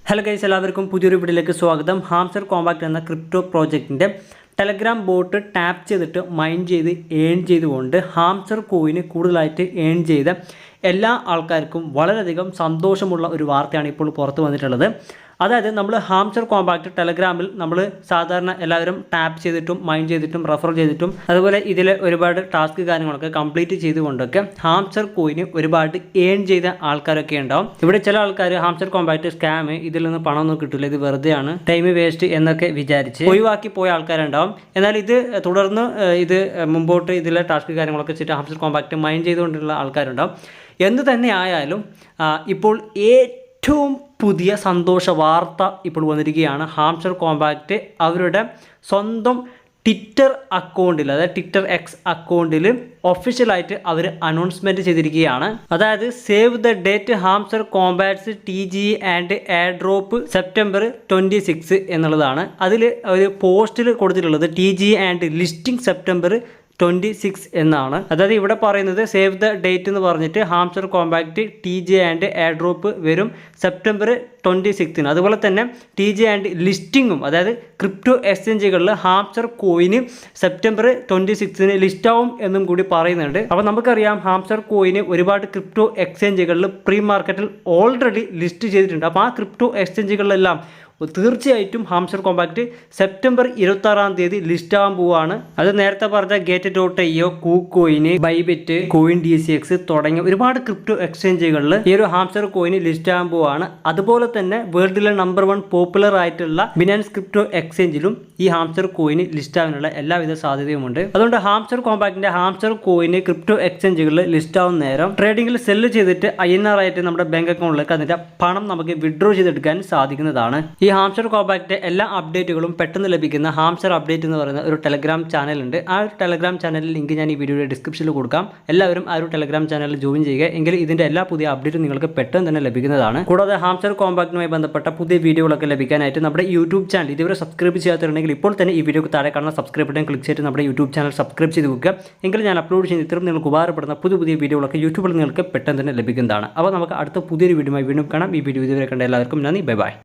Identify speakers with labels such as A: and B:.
A: Hello guys, എല്ലാവർക്കും പുതിയൊരു വീഡിയോയിലേക്ക് സ്വാഗതം. ഹാംസ്റ്റർ കോമ്പാക്റ്റ് എന്ന ക്രിപ്റ്റോ പ്രോജക്റ്റിൻ്റെ ടെലഗ്രാം ബോട്ട് ടാപ്പ് ചെയ്തിട്ട് മൈൻ ചെയ്ത് ഏൺ ചെയ്തുകൊണ്ട് ഹാംസ്റ്റർ കോയിന് കൂടുതലായിട്ട് ഏൺ ചെയ്ത എല്ലാ ആൾക്കാർക്കും വളരെയധികം സന്തോഷമുള്ള ഒരു വാർത്തയാണ് ഇപ്പോൾ പുറത്തു വന്നിട്ടുള്ളത്. അതായത് നമ്മൾ ഹാംസ്റ്റർ കോമ്പാക്റ്റ് ടെലഗ്രാമിൽ നമ്മൾ സാധാരണ എല്ലാവരും ടാപ്പ് ചെയ്തിട്ടും മൈൻ ചെയ്തിട്ടും റെഫർ ചെയ്തിട്ടും അതുപോലെ ഇതിൽ ഒരുപാട് ടാസ്ക് കാര്യങ്ങളൊക്കെ കംപ്ലീറ്റ് ചെയ്തുകൊണ്ടൊക്കെ ഹാംസ്റ്റർ കോയിന് ഒരുപാട് ഏൺ ചെയ്ത ആൾക്കാരൊക്കെ ഉണ്ടാവും. ഇവിടെ ചില ആൾക്കാർ ഹാംസ്റ്റർ കോമ്പാക്റ്റ് സ്കാം, ഇതിൽ നിന്ന് പണമൊന്നും കിട്ടില്ല, ഇത് വെറുതെയാണ്, ടൈം വേസ്റ്റ് എന്നൊക്കെ വിചാരിച്ച് ഒഴിവാക്കി പോയ ആൾക്കാരുണ്ടാവും. എന്നാൽ ഇത് തുടർന്ന് ഇത് മുമ്പോട്ട് ഇതിലെ ടാസ്ക് കാര്യങ്ങളൊക്കെ ചെയ്തിട്ട് ഹാംസ്റ്റർ കോമ്പാക്റ്റ് മൈൻ ചെയ്തുകൊണ്ടുള്ള ആൾക്കാരുണ്ടാവും. എന്ത് തന്നെ ആയാലും ഇപ്പോൾ ഏറ്റവും പുതിയ സന്തോഷ വാർത്ത ഇപ്പോൾ വന്നിരിക്കുകയാണ്. ഹാംസ്റ്റർ കോമ്പാക്റ്റ് അവരുടെ സ്വന്തം ട്വിറ്റർ അക്കൗണ്ടിൽ, അതായത് ട്വിറ്റർ എക്സ് അക്കൗണ്ടിൽ ഒഫീഷ്യലായിട്ട് അവർ അനൗൺസ്മെൻറ്റ് ചെയ്തിരിക്കുകയാണ്. അതായത് save the date Hamster Kombat TGE and airdrop September 26 എന്നുള്ളതാണ്. അതിൽ ഒരു പോസ്റ്റിൽ കൊടുത്തിട്ടുള്ളത് TGE ആൻഡ് ലിസ്റ്റിംഗ് സെപ്റ്റംബർ 26 എന്നാണ്. അതായത് ഇവിടെ പറയുന്നത് സേവ് ദ ഡേറ്റ് എന്ന് പറഞ്ഞിട്ട് hamster compact TGE and air drop വരും സെപ്റ്റംബർ 26. അതുപോലെ തന്നെ TGE ആൻഡ് ലിസ്റ്റിങ്ങും, അതായത് ക്രിപ്റ്റോ എക്സ്ചേഞ്ചുകളിൽ ഹാംസ്റ്റർ കോയിന് സെപ്റ്റംബർ 26 ലിസ്റ്റ് ആവും എന്നും കൂടി പറയുന്നുണ്ട്. അപ്പോൾ നമുക്കറിയാം ഹാംസ്റ്റർ കോയിന് ഒരുപാട് ക്രിപ്റ്റോ എക്സ്ചേഞ്ചുകളിൽ പ്രീ മാർക്കറ്റിൽ ഓൾറെഡി ലിസ്റ്റ് ചെയ്തിട്ടുണ്ട്. അപ്പോൾ ആ ക്രിപ്റ്റോ എക്സ്ചേഞ്ചുകളിലെല്ലാം തീർച്ചയായിട്ടും ഹാംസ്റ്റർ കോമ്പാക്റ്റ് സെപ്റ്റംബർ 26 ലിസ്റ്റ് ആവാൻ പോവുകയാണ്. അത് നേരത്തെ പറഞ്ഞ Get.io, KuCoin, ബൈബിറ്റ്, CoinDCX തുടങ്ങിയ ഒരുപാട് ക്രിപ്റ്റോ എക്സ്ചേഞ്ചുകളിൽ ഈ ഒരു ഹാംസ്റ്റർ കോയിന് ലിസ്റ്റ് ആവാൻ പോവുകയാണ്. അതുപോലെ തന്നെ വേൾഡിലെ നമ്പർ 1 പോപ്പുലർ ആയിട്ടുള്ള ബിനാൻസ് ക്രിപ്റ്റോ എക്സ്ചേഞ്ചിലും ഈ ഹാംസ്റ്റർ കോയിന് ലിസ്റ്റ് ആവാനുള്ള എല്ലാവിധ സാധ്യതയുമുണ്ട്. അതുകൊണ്ട് ഹാംസ്റ്റർ കോമ്പാക്റ്റിന്റെ ഹാംസ്റ്റർ കോയിന് ക്രിപ്റ്റോ എക്സ്ചേഞ്ചുകളിൽ ലിസ്റ്റ് ആവുന്ന നേരം ട്രേഡിംഗിൽ സെല്ല് ചെയ്തിട്ട് INR ആയിട്ട് നമ്മുടെ ബാങ്ക് അക്കൗണ്ടിലേക്ക് അതിന്റെ പണം നമുക്ക് വിഡ്രോ ചെയ്തെടുക്കാൻ സാധിക്കുന്നതാണ്. ഈ ഹാംസ്റ്റർ കോമ്പാക്റ്റ് എല്ലാ അപ്ഡേറ്റുകളും പെട്ടെന്ന് ലഭിക്കുന്ന ഹാംസ്റ്റർ അപ്ഡേറ്റ് എന്ന് പറയുന്ന ഒരു ടെലഗ്രാം ചാനലുണ്ട്. ആ ഒരു ടെലഗ്രാം ചാനലിൽ ലിങ്ക് ഞാൻ ഈ വീഡിയോയുടെ ഡിസ്ക്രിപ്ഷനിൽ കൊടുക്കാം. എല്ലാവരും ആ ഒരു ടെലഗ്രാം ചാനലിൽ ജോയിൻ ചെയ്യുക, എങ്കിൽ ഇതിന്റെ എല്ലാ പുതിയ അപ്ഡേറ്റും നിങ്ങൾക്ക് പെട്ടെന്ന് തന്നെ ലഭിക്കുന്നതാണ്. കൂടാതെ ഹാംസ്റ്റർ കോമ്പാക്റ്റുമായി ബന്ധപ്പെട്ട പുതിയ വീഡിയോകളൊക്കെ ലഭിക്കാനായിട്ട് നമ്മുടെ യൂട്യൂബ് ചാനൽ ഇതുവരെ സബ്സ്ക്രൈബ് ചെയ്യാത്തുണ്ടെങ്കിൽ ഇപ്പോൾ തന്നെ ഈ വീഡിയോക്ക് താഴെ കാണുന്ന സബ്സ്ക്രൈബ് ബട്ടൺ ക്ലിക്ക് ചെയ്തിട്ട് നമ്മുടെ യൂട്യൂബ് ചാനൽ സബ്സ്ക്രൈബ് ചെയ്ത് വെക്കുക. എങ്കിൽ ഞാൻ അപ്ലോഡ് ചെയ്യുന്ന ഇത്തരം നിങ്ങൾക്ക് ഉപകാരപ്പെടുന്ന പുതിയ വീഡിയോകളൊക്കെ യൂട്യൂബിൽ നിങ്ങൾക്ക് പെട്ടെന്ന് തന്നെ ലഭിക്കുന്നതാണ്. അപ്പോൾ നമുക്ക് അടുത്ത പുതിയൊരു വീഡിയോയുമായി വീണ്ടും കാണാം. ഈ വീഡിയോ ഇതുവരെ കണ്ട എല്ലാവർക്കും നന്ദി. Bye bye.